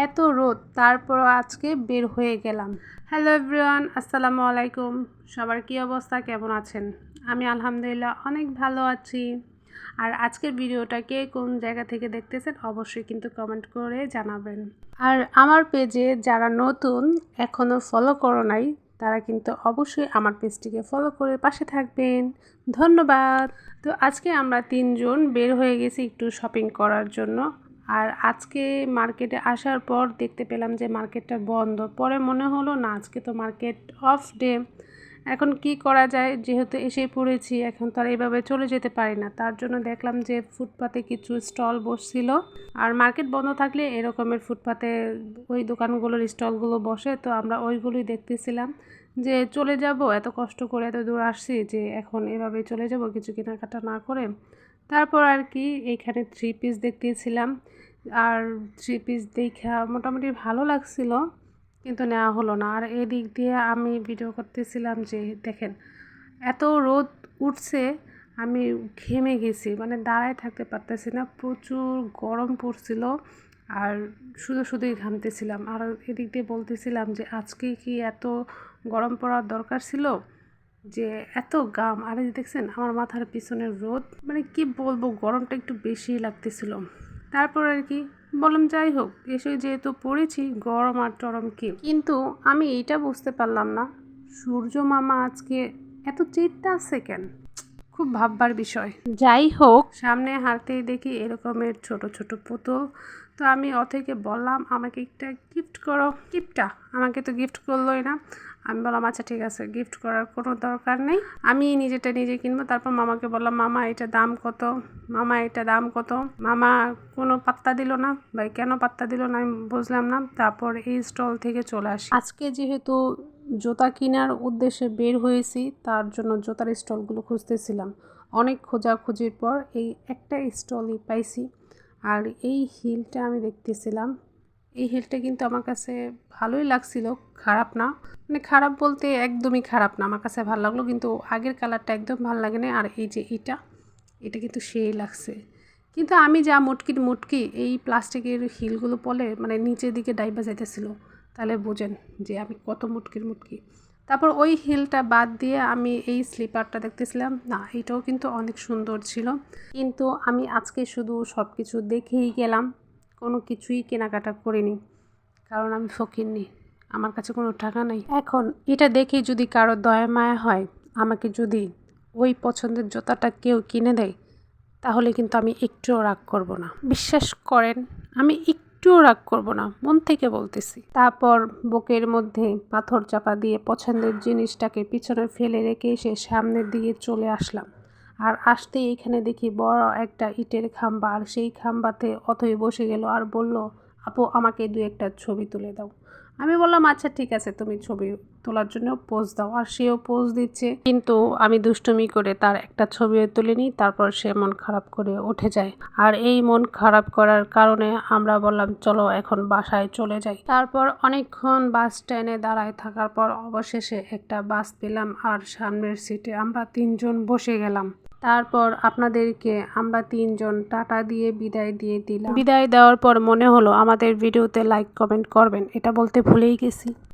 এত রোদ, তারপরও আজকে বের হয়ে গেলাম। হ্যালো এভরিওয়ান, আসসালামু আলাইকুম। সবার কী অবস্থা, কেমন আছেন? আমি আলহামদুলিল্লাহ অনেক ভালো আছি। আর আজকের ভিডিওটা কে কোন জায়গা থেকে দেখতেছেন অবশ্যই কিন্তু কমেন্ট করে জানাবেন। আর আমার পেজে যারা নতুন এখনও ফলো করো নাই তারা কিন্তু অবশ্যই আমার পেজটিকে ফলো করে পাশে থাকবেন। ধন্যবাদ। তো আজকে আমরা 3 জন বের হয়ে গেছি একটু শপিং করার জন্য। আর আজকে মার্কেটে আসার পর দেখতে পেলাম যে মার্কেটটা বন্ধ। পরে মনে হলো না, আজকে তো মার্কেট অফ ডে, এখন কি করা যায়, যেহেতু এসে পড়েছি এখন তো আর এইভাবে চলে যেতে পারি না। তার জন্য দেখলাম যে ফুটপাতে কিছু স্টল বসছিল। আর মার্কেট বন্ধ থাকলে এরকমের ফুটপাতে ওই দোকানগুলোর স্টলগুলো বসে, তো আমরা ওইগুলোই দেখতেছিলাম যে চলে যাব, এত কষ্ট করে এত দূর আসছি যে এখন এভাবে চলে যাব কিছু কেনাকাটা না করে। তারপর আর কি এইখানে 3 পিস দেখতেছিলাম। আর 3 পিস দেখা মোটামুটি ভালো লাগছিল, কিন্তু নেওয়া হলো না। আর এদিক দিয়ে আমি ভিডিও করতেছিলাম যে দেখেন এত রোদ উঠছে, আমি ঘেমে গেছি, মানে দাঁড়ায় থাকতে পারতেছি না, প্রচুর গরম পড়ছিল আর শুধুই ঘামতেছিলাম। আর এদিক দিয়ে বলতেছিলাম যে আজকে কি এত গরম পড়ার দরকার ছিল, যে এত ঘাম। আর এই দেখছেন আমার মাথার পিছনের রোদ, মানে কি বলবো, গরমটা একটু বেশিই লাগতেছিল। তারপর আর কি বললাম যাই হোক, এসে যেহেতু পড়েছি, গরম আর টরম কি। কিন্তু আমি এইটা বুঝতে পারলাম না, সূর্য মামা আজকে এত চেটটা আছে কেন, খুব ভাববার বিষয়। যাই হোক, সামনে হাঁটতেই দেখি এরকমের ছোট ছোট পুতুল। তো আমি থেকে বললাম আমাকে একটা গিফট করো। গিফটটা আমাকে তো গিফট করলোই না। আমি বললাম আচ্ছা ঠিক আছে, গিফট করার কোনো দরকার নেই, আমি নিজেটা নিজে কিনবো। তারপর মামাকে বললাম মামা এটা দাম কত, মামা এটা দাম কত। মামা কোনো পাত্তা দিল না, ভাই কেন পাত্তা দিল না আমি বুঝলাম না। তারপর এই স্টল থেকে চলে আসি। আজকে যেহেতু জুতা কেনার উদ্দেশ্যে বের হয়েছি, তার জন্য জুতার স্টলগুলো খুঁজতেছিলাম। অনেক খোঁজাখুঁজির পর এই একটা স্টলই পাইছি। আর এই হিলটা আমি দেখতেছিলাম, এই হিলটা কিন্তু আমার কাছে ভালোই লাগছিল, খারাপ না, মানে খারাপ বলতে একদমই খারাপ না, আমার কাছে ভালো লাগলো। কিন্তু আগের কালারটা একদম ভালো লাগে না। আর এই যে এটা কিন্তু সেই লাগছে। কিন্তু আমি যা মুটকি এই প্লাস্টিকের হিলগুলো পরে মানে নিচের দিকে ডাইবা যাইতেছিল, তাহলে বোঝেন যে আমি কত মুটকি। তারপর ওই হিলটা বাদ দিয়ে আমি এই স্লিপারটা দেখতেছিলাম, না এটাও কিন্তু অনেক সুন্দর ছিল। কিন্তু আমি আজকে শুধু সব কিছু দেখেই গেলাম, কোনো কিছুই কেনাকাটা করিনি, কারণ আমি ফকিন্নি, আমার কাছে কোনো টাকা নেই। এখন এটা দেখে যদি কারো দয়া মায়া হয়, আমাকে যদি ওই পছন্দের জুতাটা কেউ কিনে দেয়, তাহলে কিন্তু আমি একটুও রাগ করব না। বিশ্বাস করেন, আমি একটুও রাগ করব না, মন থেকে বলতেছি। তারপর বুকের মধ্যে পাথর চাপা দিয়ে পছন্দের জিনিসটাকে পিছনে ফেলে রেখে এসে সামনের দিকে চলে আসলাম। আর আসতেই এখানে দেখি বড় একটা ইটের খাম্বা, আর সেই খাম্বাতে অথই বসে গেল আর বলল আপু আমাকে 2-1টা ছবি তুলে দাও। আমি বললাম আচ্ছা ঠিক আছে, তুমি ছবি তোলার জন্য পোজ দাও। আর সেও পোজ দিচ্ছে, কিন্তু আমি দুষ্টুমি করে তার একটা ছবিও তুলে নিই। তারপর সে মন খারাপ করে উঠে যায়। আর এই মন খারাপ করার কারণে আমরা বললাম চলো এখন বাসায় চলে যাই। তারপর অনেকক্ষণ বাস স্ট্যান্ডে দাঁড়ায় থাকার পর অবশেষে একটা বাস পেলাম, আর সামনের সিটে আমরা 3 জন বসে গেলাম। তারপর আপনাদেরকে আমরা 3 জন টাটা দিয়ে বিদায় দিয়ে দিলাম। বিদায় দেওয়ার পর মনে হলো আমাদের ভিডিওতে লাইক কমেন্ট করবেন, এটা বলতে ভুলেই গেছি।